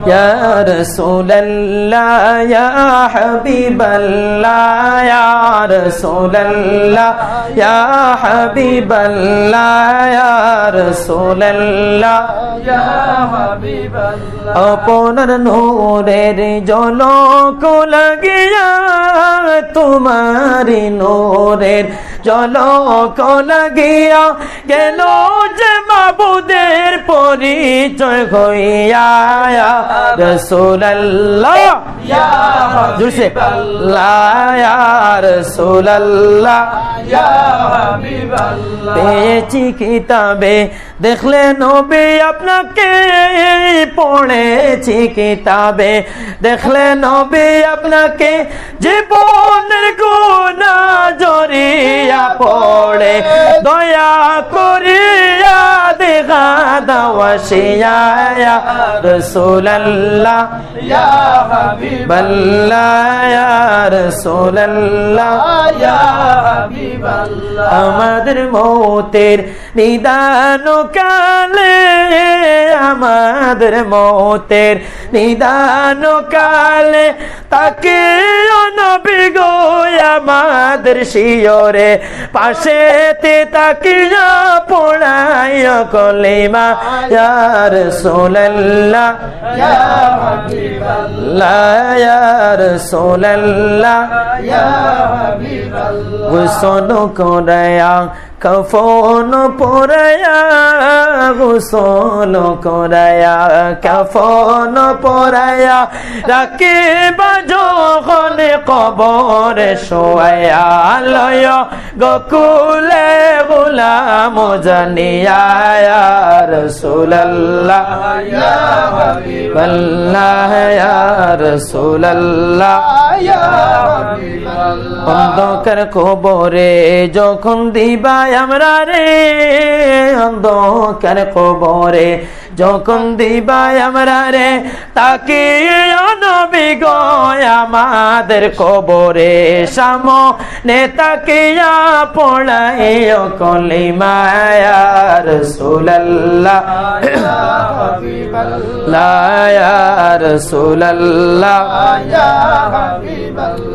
या रसूलल्लाह या हबीबल्लाह या रसूलल्लाह या हबीबल्लाह या रसूलल्लाह या हबीबल्लाह আপনার নূরের ঝলক লাগিয়া তোমারি নূরের ঝলক লাগিয়া গেল যে মাবুদের পরিচয় হইয়া রসুল্লাহ ইয়া হাবিবাল্লাহ ইয়া রসুল্লাহ ইয়া হাবিবাল্লাহ পেয়েছি কিতাবে দেখলে নবী আপনাকে পড়েছি কিতাবে দেখলে নবী আপনাকে জীবনের গুনাহ জড়িয়া পড়ে দয়া করিয়া দেখা দাওয়াশিয়া ইয়া রাসূলুল্লাহ ইয়া হাবিবাল্লাহ ইয়া রাসূলুল্লাহ ইয়া হাবিবাল্লাহ আমাদের মওতের নিদান কালে আমাদের মওতের নিদান কালে তাকে নবী গো আমাদের শিয়রে পাশেতে তাকিয়া পড়াইয়া কলিমা ইয়া রাসূলুল্লাহ ইয়া হাবিবাল্লাহ ইয়া রাসূলুল্লাহ ইয়া হাবিবাল্লাহ গোসল করায়া কফন পরায়া গোসল করায়া কফন পরায়া রাখিবা যখন কবরে শোয়া লয় গোকুলে গোলাম জানিয়া ইয়া রাসূলুল্লাহ ইয়া হাবিবাল্লাহ ইয়া রাসূলুল্লাহ ইয়া হাবিবাল্লাহ অন্ধকার কবরে যখন দিবা আমরা রে অন্ধকার কবরে যখন দিবা আমরা রে তাকে নবী গো আমাদের কবরে সামনে তাকিয়া পড়াইও কলিমা ইয়া রাসূলুল্লাহ ইয়া হাবিবাল্লাহ ইয়া রাসূলুল্লাহ ইয়া হাবিবাল্লাহ